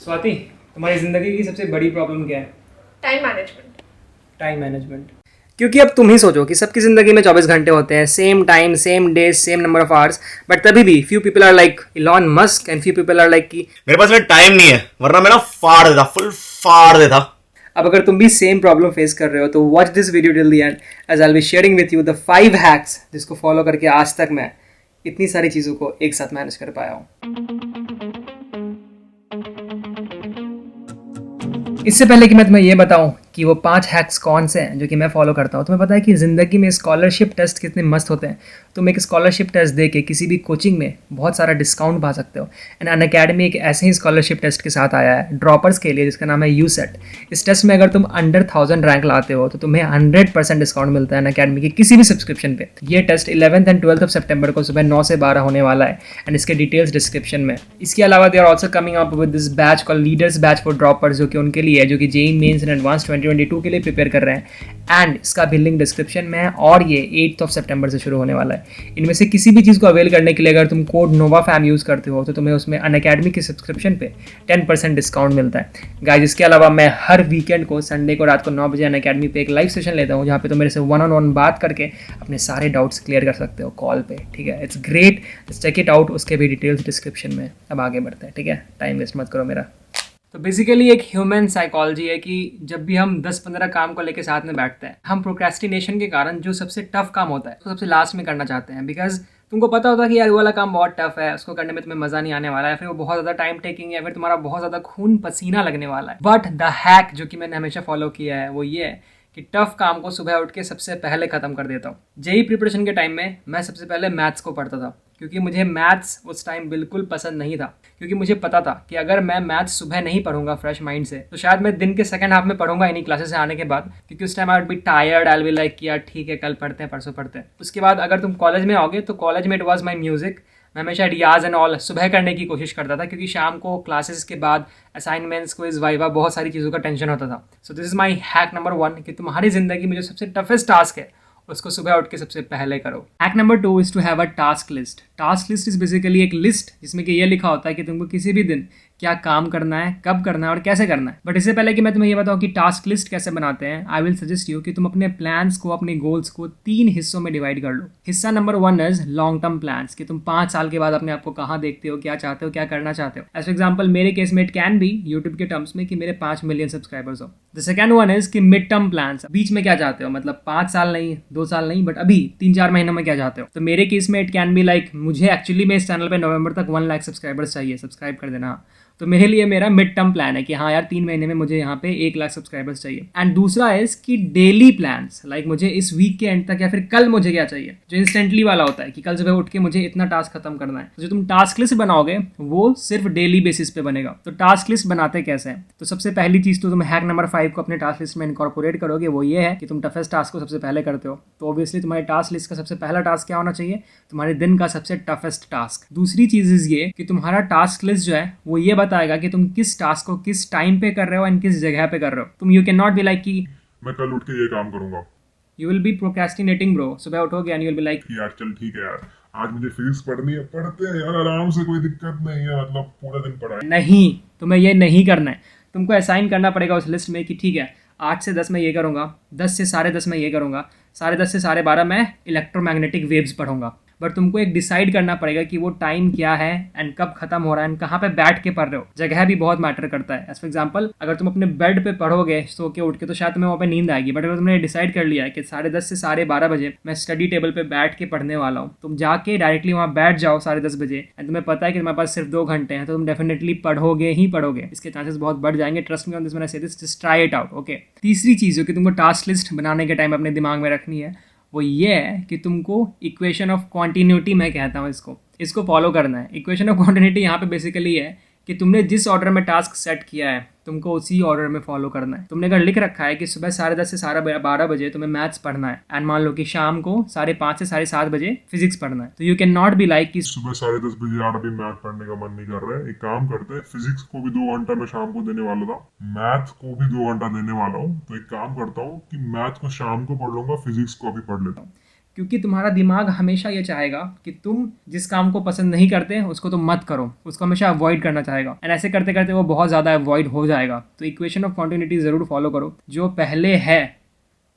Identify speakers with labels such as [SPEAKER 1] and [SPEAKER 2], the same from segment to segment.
[SPEAKER 1] स्वाति, तुम्हारी ज़िंदगी की सबसे बड़ी प्रॉब्लम क्या है?
[SPEAKER 2] Time management.
[SPEAKER 1] Time management. क्योंकि अब तुम ही सोचो कि सबकी ज़िंदगी में 24 घंटे होते हैं, same time, same days, same number of hours, but तभी भी few people are like Elon Musk and few people are like कि
[SPEAKER 3] मेरे पास में टाइम नहीं है, वरना मैं ना फाड़ देता, फुल फाड़ देता।
[SPEAKER 1] अब अगर तुम भी सेम प्रॉब्लम फेस कर रहे हो तो watch this video till the end as I will be sharing with you the 5 hacks जिसको फॉलो करके आज तक मैं इतनी सारी चीज़ों को एक साथ मैनेज कर पाया हूँ। इससे पहले कि मैं तुम्हें ये बताऊं कि वो 5 हैक्स कौन से हैं जो कि मैं फॉलो करता हूं, तुम्हें पता है कि ज़िंदगी में स्कॉलरशिप टेस्ट कितने मस्त होते हैं। तुम एक स्कॉलरशिप टेस्ट दे के किसी भी कोचिंग में बहुत सारा डिस्काउंट पा सकते हो। एंड अनअकैडमी एक ऐसे ही स्कॉलरशिप टेस्ट के साथ आया है ड्रॉपर्स के लिए जिसका नाम है यूसेट। इस टेस्ट में अगर तुम अंडर 1000 रैंक लाते हो तो तुम्हें 100% डिस्काउंट मिलता है अनअकैडमी की किसी भी सब्सक्रिप्शन पे। ये test 11th and 12th of सितंबर को सुबह 9 से 12 होने वाला है एंड इसके डिटेल्स डिस्क्रिप्शन में। इसके अलावा they are also coming up with this batch called leaders batch for droppers जो कि उनके लिए है, जो कि जेईई मेंस एंड एडवांस 2022 के लिए प्रिपेयर कर रहे हैं। एंड इसका भी लिंक डिस्क्रिप्शन में है और ये 8th ऑफ सितंबर से शुरू होने वाला है। इनमें से किसी भी चीज़ को अवेल करने के लिए अगर तुम कोड नोवाफैम यूज़ करते हो तो तुम्हें उसमें अनअकैडमी की सब्सक्रिप्शन पे 10% डिस्काउंट मिलता है गाइस। इसके अलावा मैं हर वीकेंड को संडे को रात को 9 बजे अनअकैडमी पे एक लाइव सेशन लेता हूँ जहाँ पे तुम मेरे से 1-on-1 बात करके अपने सारे डाउट्स क्लियर कर सकते हो कॉल पे, ठीक है। It's great, check it out. उसके भी डिटेल्स डिस्क्रिप्शन में। अब आगे बढ़ते हैं, ठीक है, टाइम वेस्ट मत करो मेरा। तो बेसिकली एक ह्यूमन साइकोलॉजी है कि जब भी हम 10-15 काम को लेके साथ में बैठते हैं, हम प्रोक्रेस्टिनेशन के कारण जो सबसे टफ काम होता है उसको सबसे लास्ट में करना चाहते हैं। बिकॉज तुमको पता होता है कि यार वो वाला काम बहुत टफ है, उसको करने में तुम्हें मज़ा नहीं आने वाला है, फिर वो बहुत ज़्यादा टाइम टेकिंग है, या फिर तुम्हारा बहुत ज़्यादा खून पसीना लगने वाला है। बट द हैक जो कि मैंने हमेशा फॉलो किया है वो ये है कि टफ काम को सुबह उठ के सबसे पहले ख़त्म कर देता हूँ। जेईई प्रिपरेशन के टाइम में मैं सबसे पहले मैथ्स को पढ़ता था क्योंकि मुझे मैथ्स उस टाइम बिल्कुल पसंद नहीं था। क्योंकि मुझे पता था कि अगर मैं मैथ्स सुबह नहीं पढ़ूंगा फ्रेश माइंड से तो शायद मैं दिन के सेकंड हाफ में पढ़ूंगा इन्हीं क्लासेस से आने के बाद, क्योंकि उस time I would be tired, I will be like यार ठीक है कल पढ़ते हैं परसों पढ़ते हैं। उसके बाद अगर तुम कॉलेज में आओगे तो कॉलेज में इट वॉज माई म्यूजिक। मैं हमेशा रियाज एंड ऑल सुबह करने की कोशिश करता था क्योंकि शाम को क्लासेस के बाद असाइनमेंट्स, क्विज, वाइवा, बहुत सारी चीज़ों का टेंशन होता था। So this is my hack number 1 कि तुम्हारी ज़िंदगी में जो सबसे टफेस्ट टास्क है उसको सुबह उठ के सबसे पहले करो। Hack number 2 is to have a task list. Task list is basically एक लिस्ट जिसमें कि ये लिखा होता है कि तुमको किसी भी दिन क्या काम करना है, कब करना है और कैसे करना है। बट इससे पहले कि मैं तुम्हें ये बताऊं कि टास्क लिस्ट कैसे बनाते हैं, आई विल सजेस्ट यू कि तुम अपने प्लान्स को, अपने गोल्स को 3 हिस्सों में डिवाइड कर लो। हिस्सा number 1 is long term plans कि तुम 5 साल के बाद अपने आप को कहाँ देखते हो, क्या चाहते हो, क्या करना चाहते हो। एज फॉर एग्जाम्पल मेरे केस में इट कैन बी यूट्यूब के टर्म्स में कि मेरे 5 मिलियन सब्सक्राइबर्स हो। द सेकंड वन इज कि मिड टर्म प्लान्स, बीच में क्या चाहते हो, मतलब 5 साल नहीं, 2 साल नहीं, बट अभी 3-4 महीनों में क्या चाहते हो। तो मेरे केस में इट कैन बी लाइक मुझे एक्चुअली में इस चैनल पे नवंबर तक 1 लाख सब्सक्राइबर्स चाहिए, सब्सक्राइब कर देना। तो मेरे लिए मेरा मिड टर्म प्लान है कि हाँ यार 3 महीने में मुझे यहाँ पे 1 लाख सब्सक्राइबर्स चाहिए। एंड दूसरा है कि डेली प्लान्स, लाइक मुझे इस वीक के एंड तक या फिर कल मुझे क्या चाहिए, जो इंस्टेंटली वाला होता है कि कल सुबह उठ के मुझे इतना टास्क खत्म करना है। तो जो तुम टास्क लिस्ट बनाओगे वो सिर्फ डेली बेसिस पे बनेगा। तो टास्क लिस्ट बनाते कैसे हैं, तो सबसे पहली चीज़ तो तुम हैक नंबर 5 को अपने टास्क लिस्ट में इनकॉर्पोरेट करोगे, वो ये है कि तुम टफेस्ट टास्क को सबसे पहले करते हो। तो ऑब्वियसली तुम्हारे टास्क लिस्ट का सबसे पहला टास्क क्या होना चाहिए, तुम्हारे दिन का सबसे टफेस्ट टास्क। दूसरी चीज़ ये कि तुम्हारा टास्क लिस्ट जो है वो ये बताएगा कि तुम किस टास्क को किस टाइम पे कर रहे हो एंड किस जगह पे कर रहे हो। तुम you can not be like कि
[SPEAKER 4] मैं कल उठ के ये काम करूंगा।
[SPEAKER 1] You will be procrastinating bro. सुबह उठोगे and you will be like
[SPEAKER 4] यार चल ठीक है यार, आज मुझे फिजिक्स पढ़नी है, पढ़ते हैं यार आराम से, कोई दिक्कत नहीं है, मतलब पूरा दिन पढ़ाई।
[SPEAKER 1] नहीं, तुम्हें ये नहीं करना है। तुमको असाइन करना पड़ेगा उस लिस्ट में कि ठीक है 8 से 10 मैं ये करूँगा, 10 से 10:30 मैं ये करूँगा, 10:30 से 12:30 मैं इलेक्ट्रोमैग्नेटिक वेव्स पढ़ूंगा। बट तुमको एक डिसाइड करना पड़ेगा कि वो टाइम क्या है एंड कब खत्म हो रहा है एंड कहाँ पे बैठ के पढ़ रहे हो। जगह भी बहुत मैटर करता है। एज फॉर एग्जाम्पल अगर तुम अपने बेड पे पढ़ोगे सो के उठ के तो शायद तुम्हें वहाँ पे नींद आएगी। बट अगर तुमने डिसाइड कर लिया है कि 10:30 से 12:30 बजे मैं स्टडी टेबल पे बैठ के पढ़ने वाला हूँ, तुम जाके डायरेक्टली वहाँ बैठ जाओ 10:30 बजे एंड तुम्हें पता है कि तुम्हारे पास सिर्फ 2 घंटे हैं, तो तुम डेफिनेटली पढ़ोगे ही पढ़ोगे। इसके चांसेस बहुत बढ़ जाएंगे। Trust me on this when I say this, just try it out, okay. तीसरी चीज़ जो कि तुमको टास्क लिस्ट बनाने के टाइम अपने दिमाग में रखनी है वो ये है कि तुमको इक्वेशन ऑफ कॉन्टिन्यूटी, मैं कहता हूँ इसको फॉलो करना है। इक्वेशन ऑफ कॉन्टिन्यूटी यहाँ पे बेसिकली है कि तुमने जिस ऑर्डर में टास्क सेट किया है तुमको उसी ऑर्डर में फॉलो करना है। तुमने अगर लिख रखा है कि सुबह 10:30 से 12:30 बजे तुम्हें मैथ्स पढ़ना है एंड मान लो कि शाम को 5:30 से 7:30 बजे फिजिक्स पढ़ना है, तो you can not be like कि
[SPEAKER 4] सुबह 10:30 बजे यार अभी मैथ पढ़ने का मन नहीं कर रहा है, एक काम करते हैं, फिजिक्स को भी 2 घंटा मैं शाम को देने वाला था, मैथ को भी 2 घंटा देने वाला हूँ, तो एक काम करता हूँ कि मैथ को शाम को पढ़ लूंगा, फिजिक्स को अभी पढ़ लेता हूँ।
[SPEAKER 1] क्योंकि तुम्हारा दिमाग हमेशा ये चाहेगा कि तुम जिस काम को पसंद नहीं करते उसको तुम मत करो, उसको हमेशा अवॉइड करना चाहेगा, एंड ऐसे करते करते वो बहुत ज़्यादा अवॉइड हो जाएगा। तो इक्वेशन ऑफ कॉन्टिन्यूटी ज़रूर फॉलो करो, जो पहले है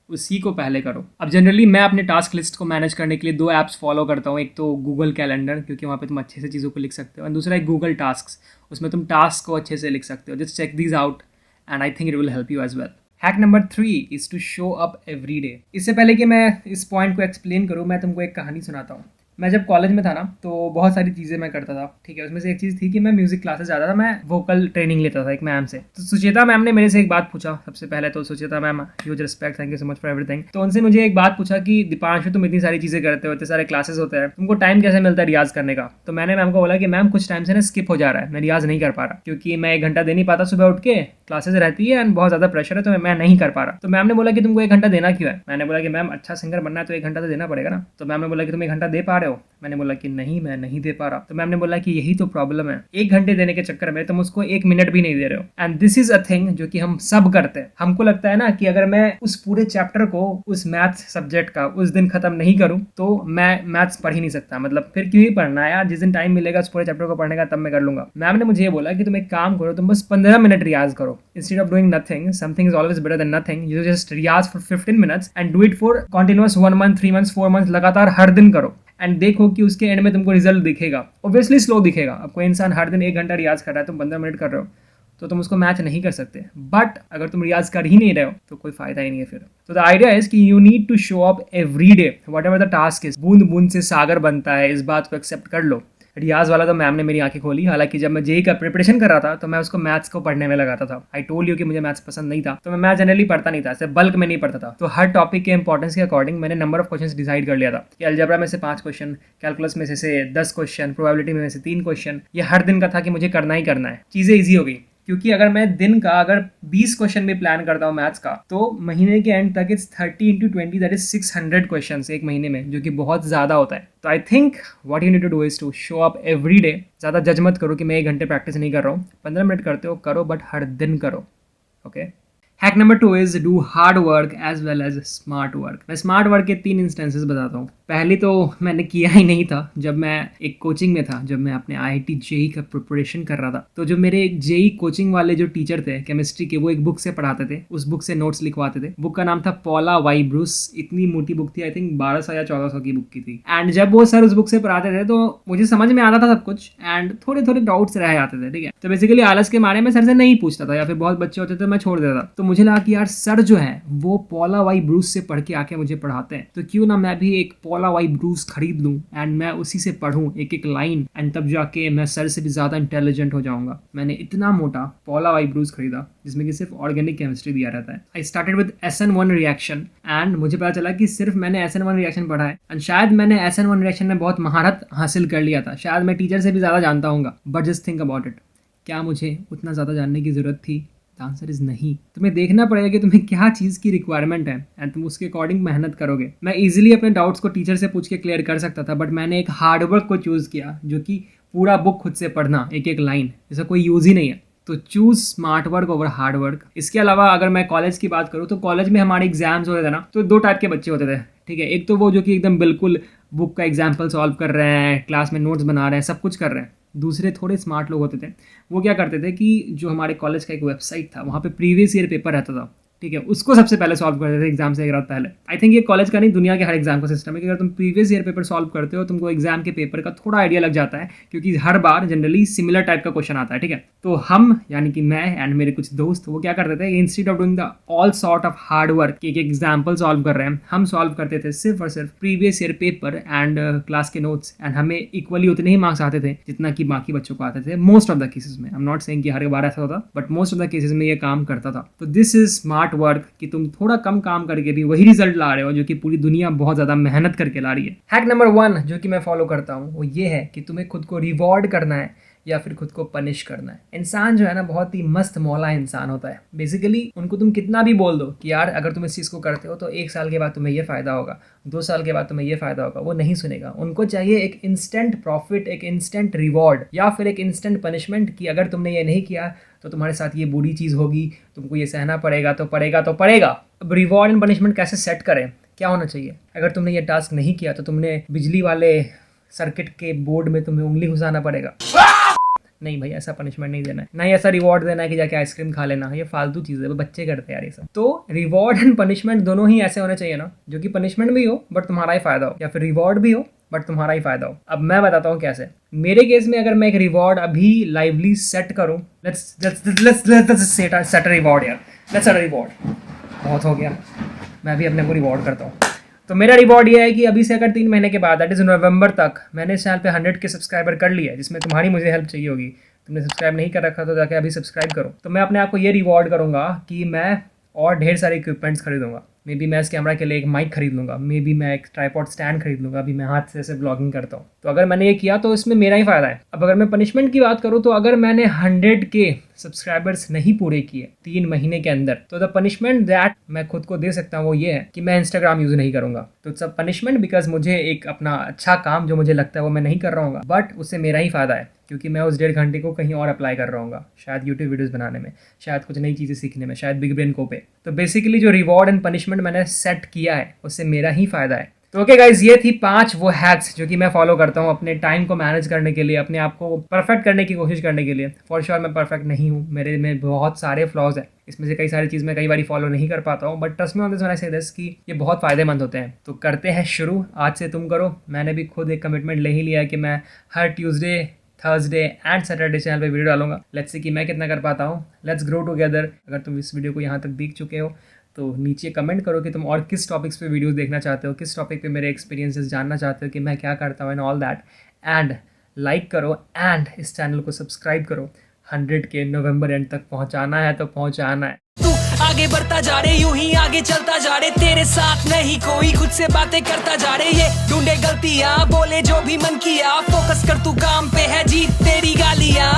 [SPEAKER 1] उसी को पहले करो। अब जनरली मैं अपने टास्क लिस्ट को मैनेज करने के लिए 2 ऐप्स फॉलो करता हूँ। एक तो गूगल कैलेंडर, क्योंकि वहाँ पे तुम अच्छे से चीज़ों को लिख सकते हो, और दूसरा एक गूगल टास्क्स, उसमें तुम टास्क को अच्छे से लिख सकते हो। Just check these out and I think it will help you as well. Hack number 3 is to show up every day. इससे पहले कि मैं इस पॉइंट को एक्सप्लेन करूँ, मैं तुमको एक कहानी सुनाता हूँ। मैं जब कॉलेज में था ना, तो बहुत सारी चीज़ें मैं करता था, ठीक है। उसमें से एक चीज़ थी कि मैं म्यूज़िक क्लासेस जाता था, मैं वोकल ट्रेनिंग लेता था एक मैम से। तो सुचेता मैम ने मेरे से एक बात पूछा सबसे पहले। तो Sucheta ma'am, huge respect, thank you so much for everything. तो उनसे मुझे एक बात पूछा कि दीपांशु, तुम इतनी सारी चीज़ें करते हो, इतने सारे क्लासेस होते हैं, तुमको टाइम कैसे मिलता है रियाज़ करने का? तो मैंने मैम को बोला कि मैम कुछ टाइम से ना स्किप हो जा रहा है, मैं रियाज़ नहीं कर पा रहा, क्योंकि मैं 1 घंटा दे नहीं पाता, सुबह उठ के क्लासेस रहती है एंड बहुत ज़्यादा प्रेशर है, तो मैं नहीं कर पा रहा। तो मैम ने बोला कि तुमको 1 घंटा देना क्यों है? मैंने बोला कि मैम अच्छा सिंगर बनना है तो 1 घंटा तो देना पड़ेगा ना। तो मैम ने बोला कि तुम 1 घंटा दे पा रहे हो? मैंने बोला कि नहीं, मैं नहीं दे पा रहा। तो मैम ने बोला कि यही तो प्रॉब्लम है, 1 घंटे देने के चक्कर में तुम उसको 1 मिनट भी नहीं दे रहे हो। And this is a thing जो कि हम सब करते हैं। हमको लगता है ना कि अगर मैं उस पूरे चैप्टर को, उस मैथ्स सब्जेक्ट का उस दिन खत्म नहीं करूं तो मैं मैथ्स पढ़ ही नहीं सकता। मतलब फिर क्यों ही पढ़ना है यार, जिस दिन टाइम मिलेगा उस पूरे चैप्टर को पढ़ने का तब मैं कर लूंगा। मैम ने मुझे ये बोला कि तुम एक काम करो, तुम बस 15 मिनट रियाज करो। Instead of doing nothing, something is always better than nothing. You just riyaz for 15 minutes and do it for continuous 1 month, 3 months, 4 months, लगातार हर दिन करो। एंड देखो कि उसके एंड में तुमको रिजल्ट दिखेगा। ऑब्वियसली स्लो दिखेगा। अब कोई इंसान हर दिन 1 घंटा रियाज कर रहा है, तुम 15 मिनट कर रहे हो, तो तुम उसको मैच नहीं कर सकते। बट अगर तुम रियाज कर ही नहीं रहे हो तो कोई फायदा ही नहीं है फिर। तो द आइडिया इज कि you need to show up every day, whatever the task is. बूंद बूंद से सागर बनता है, इस बात को एक्सेप्ट कर लो। रियाज वाला तो मैम ने मेरी आंखें खोली। हालांकि जब मैं जेई का प्रिपरेशन कर रहा था तो मैं उसको मैथ्स को पढ़ने में लगाता था। आई टोल्ड यू कि मुझे मैथ्स पसंद नहीं था, तो मैं मैथ जनरली पढ़ता नहीं था, सिर्फ बल्क में नहीं पढ़ता था। तो हर टॉपिक के इंपॉर्टेंस के अकॉर्डिंग मैंने नंबर ऑफ क्वेश्चन डिसाइड कर लिया था कि अलजेब्रा में से 5 क्वेश्चन, कैलकुलस में से 10 क्वेश्चन, प्रोबेबिलिटी में से 3 क्वेश्चन। ये हर दिन का था कि मुझे करना ही करना है। चीज़ें ईजी हो गई, क्योंकि अगर मैं दिन का अगर 20 क्वेश्चन भी प्लान करता हूँ मैथ्स का, तो महीने के एंड तक it's 30 into 20, that is 600 question एक महीने में, जो कि बहुत ज़्यादा होता है। तो I think what you need to do is to show up every day. ज़्यादा जज मत करो कि मैं 1 घंटे प्रैक्टिस नहीं कर रहा हूँ। 15 मिनट करते हो करो, बट हर दिन करो। Okay. Hack number 2 is do hard work as well as smart work. मैं स्मार्ट वर्क के 3 इंस्टेंसेस बताता हूँ। पहली तो मैंने किया ही नहीं था जब मैं एक कोचिंग में था, जब मैं अपने IIT जेई का प्रिपरेशन कर रहा था। तो जो मेरे जेई कोचिंग वाले जो टीचर थे केमिस्ट्री के, वो एक बुक से पढ़ाते थे, उस बुक से नोट्स लिखवाते थे। बुक का नाम था पॉला वाई ब्रूस। इतनी मोटी बुक थी, आई थिंक 1200 या 1400 की बुक की थी। एंड जब वो सर उस बुक से पढ़ाते थे तो मुझे समझ में आता था सब कुछ, एंड थोड़े थोड़े डाउट्स रह जाते थे, ठीक है। तो बेसिकली आलस के मारे मैं सर से नहीं पूछता था, या फिर बहुत बच्चे होते थे मैं छोड़ देता था। तो मुझे लगा कि यार सर जो है वो पॉला वाई ब्रूस से पढ़ के आके मुझे पढ़ाते हैं, तो क्यों ना मैं भी एक पॉला वाई ब्रूस खरीद लूं एंड मैं उसी से पढ़ूं एक एक लाइन, एंड तब जाके मैं सर से भी ज़्यादा इंटेलिजेंट हो जाऊंगा। मैंने इतना मोटा पॉला वाई ब्रूस खरीदा जिसमें कि सिर्फ ऑर्गेनिक केमिस्ट्री दिया रहता है। I started with SN1 reaction, and मुझे पता चला कि सिर्फ मैंने SN1 रिएक्शन पढ़ा है, एंड शायद मैंने SN1 रिएक्शन में बहुत महारत हासिल कर लिया था। शायद मैं टीचर से भी ज़्यादा जानता हूँगा, but just think about it, क्या मुझे उतना ज़्यादा जानने की ज़रूरत थी? आंसर इज नहीं। तुम्हें देखना पड़ेगा कि तुम्हें क्या चीज़ की रिक्वायरमेंट है, एंड तुम उसके अकॉर्डिंग मेहनत करोगे। मैं इजीली अपने डाउट्स को टीचर से पूछ के क्लियर कर सकता था, बट मैंने एक हार्डवर्क को चूज़ किया, जो कि पूरा बुक खुद से पढ़ना, एक एक लाइन, इसका कोई यूज़ ही नहीं है। तो choose smart work over hard work. इसके अलावा अगर मैं कॉलेज की बात करूँ तो कॉलेज में हमारे एग्जाम्स होते थे ना, तो 2 टाइप के बच्चे होते थे, ठीक है। एक तो वो जो कि एकदम बिल्कुल बुक का एग्जाम्पल सॉल्व कर रहे हैं, क्लास में नोट्स बना रहे हैं, सब कुछ कर रहे हैं। दूसरे थोड़े स्मार्ट लोग होते थे, वो क्या करते थे कि जो हमारे कॉलेज का एक वेबसाइट था, वहाँ पे प्रीवियस ईयर पेपर रहता था, ठीक है, उसको सबसे पहले सॉल्व करते थे एग्जाम से 1 रात पहले। आई थिंक ये कॉलेज का नहीं, दुनिया के हर एग्जाम का सिस्टम है कि अगर तुम प्रीवियस ईयर पेपर सॉल्व करते हो, तुमको एग्जाम के पेपर का थोड़ा आइडिया लग जाता है, क्योंकि हर बार जनरली सिमिलर टाइप का क्वेश्चन आता है, ठीक है। तो हम, यानी कि मैं एंड मेरे कुछ दोस्त, वो क्या करते थे, instead of doing the all sort of hard work, एक एग्जाम्पल सॉल्व कर रहे हैं, हम सॉल्व करते थे सिर्फ और सिर्फ previous year paper and class के नोट्स, एंड हमें इक्वली उतने ही मार्क्स आते थे जितना कि बाकी बच्चों को आते थे। मोस्ट ऑफ द केसेस में, आई एम नॉट सेइंग कि हर बार ऐसा होता, but most of the cases में ये काम करता था। तो दिस इज स्मार्ट वर्क, कि तुम थोड़ा कम काम करके भी वही रिजल्ट ला रहे हो जो कि पूरी दुनिया बहुत ज़्यादा मेहनत करके ला रही है। हैक नंबर 1 जो कि मैं फॉलो करता हूँ वो ये है कि तुम्हें खुद को रिवॉर्ड करना है या फिर खुद को पनिश करना है। इंसान जो है ना, बहुत ही मस्त मौला इंसान होता है। बेसिकली उनको तुम कितना भी बोल दो कि यार अगर तुम इस चीज़ को करते हो तो 1 साल के बाद तुम्हें ये फ़ायदा होगा, 2 साल के बाद तुम्हें ये फ़ायदा होगा, वो नहीं सुनेगा। उनको चाहिए एक इंस्टेंट प्रॉफिट, एक इंस्टेंट रिवॉर्ड, या फिर एक इंस्टेंट पनिशमेंट कि अगर तुमने ये नहीं किया तो तुम्हारे साथ ये बुरी चीज़ होगी, तुमको ये सहना पड़ेगा तो पड़ेगा तो पड़ेगा। अब रिवॉर्ड एंड पनिशमेंट कैसे सेट करें, क्या होना चाहिए? अगर तुमने ये टास्क नहीं किया तो तुमने बिजली वाले सर्किट के बोर्ड में तुम्हें उंगली घुसाना पड़ेगा। नहीं भाई, ऐसा पनिशमेंट नहीं देना है, ना ही ऐसा रिवॉर्ड देना है कि जाके आइसक्रीम खा लेना। ये फालतू चीज़ है, वो बच्चे करते हैं यार ये सब। तो रिवॉर्ड एंड पनिशमेंट दोनों ही ऐसे होने चाहिए ना, जो कि पनिशमेंट भी हो बट तुम्हारा ही फायदा हो, या फिर रिवॉर्ड भी हो बट तुम्हारा ही फायदा हो। अब मैं बताता हूँ कैसे। मेरे केस में अगर मैं एक रिवॉर्ड अभी लाइवली सेट करूँ, लेट्स सेट अ रिवॉर्ड यार, लेट्स सेट अ रिवॉर्ड। बहुत हो गया, मैं भी अपने को रिवॉर्ड करता हूँ। तो मेरा रिवॉर्ड ये है कि अभी से अगर 3 महीने के बाद, दैट इज़ नवंबर तक, मैंने इस चैनल पे 100 के सब्सक्राइबर कर लिया है, जिसमें तुम्हारी मुझे हेल्प चाहिए होगी। तुमने सब्सक्राइब नहीं कर रखा तो जाके अभी सब्सक्राइब करो। तो मैं अपने आप को ये रिवॉर्ड करूँगा कि मैं और ढेर सारे इक्विपमेंट्स खरीदूंगा। मे बी मैं इस कैमरा के लिए एक माइक खरीद लूँगा, मे बी मैं एक ट्राइपॉड स्टैंड खरीद लूँगा। अभी मैं हाथ से ऐसे ब्लॉगिंग करता हूँ, तो अगर मैंने ये किया तो इसमें मेरा ही फ़ायदा है। अब अगर मैं पनिशमेंट की बात करूँ, तो अगर मैंने 100 के सब्सक्राइबर्स नहीं पूरे किए 3 महीने के अंदर, तो द पनिशमेंट दैट मैं खुद को दे सकता हूँ वो ये है कि मैं इंस्टाग्राम यूज़ नहीं करूँगा। तो इट्स अ पनिशमेंट बिकॉज मुझे एक अपना अच्छा काम जो मुझे लगता है वो मैं नहीं कर रहा हूँ, बट उससे मेरा ही फ़ायदा है, क्योंकि मैं उस 1.5 घंटे को कहीं और अप्लाई कर रहा हूँ, शायद यूट्यूब वीडियोज़ बनाने में, शायद कुछ नई चीज़ें सीखने में, शायद बिग ब्रेन को पे। तो बेसिकली जो रिवॉर्ड एंड पनिशमेंट मैंने सेट किया है उससे मेरा ही फ़ायदा है। तो ओके गाइज, ये थी 5 वो हैक्स जो कि मैं फॉलो करता हूँ अपने टाइम को मैनेज करने के लिए, अपने आप को परफेक्ट करने की कोशिश करने के लिए। फॉर श्योर मैं परफेक्ट नहीं हूँ, मेरे में बहुत सारे फ्लॉज हैं, इसमें से कई सारी चीज़ मैं कई बार फॉलो नहीं कर पाता हूँ, but trust me on this when I say this कि ये बहुत फ़ायदेमंद होते हैं। तो करते हैं शुरू, आज से तुम करो। मैंने भी खुद एक कमिटमेंट ले ही लिया है कि मैं हर Tuesday, Thursday and Saturday channel पे वीडियो डालूंगा। लेट्स सी कि मैं कितना कर पाता हूँ। Let's grow together. अगर तुम इस वीडियो को यहाँ तक देख चुके हो तो नीचे कमेंट करो कि तुम और किस टॉपिक्स पे वीडियोस देखना चाहते हो, किस टॉपिक पे मेरे एक्सपीरियंसेस जानना चाहते हो कि मैं क्या करता हूँ and all that. And like करो एंड इस चैनल को सब्सक्राइब करो। 100 के नवंबर एंड तक पहुँचाना है तो पहुँचाना है।
[SPEAKER 2] तू आगे बढ़ता जा रे, यूं ही आगे चलता जा रे, तेरे साथ नहीं कोई, खुद से बातें करता जा रे। ये ढूंढे गलतियां, बोले जो भी मन किया, फोकस कर तू काम पे है, जीत तेरी गालियां।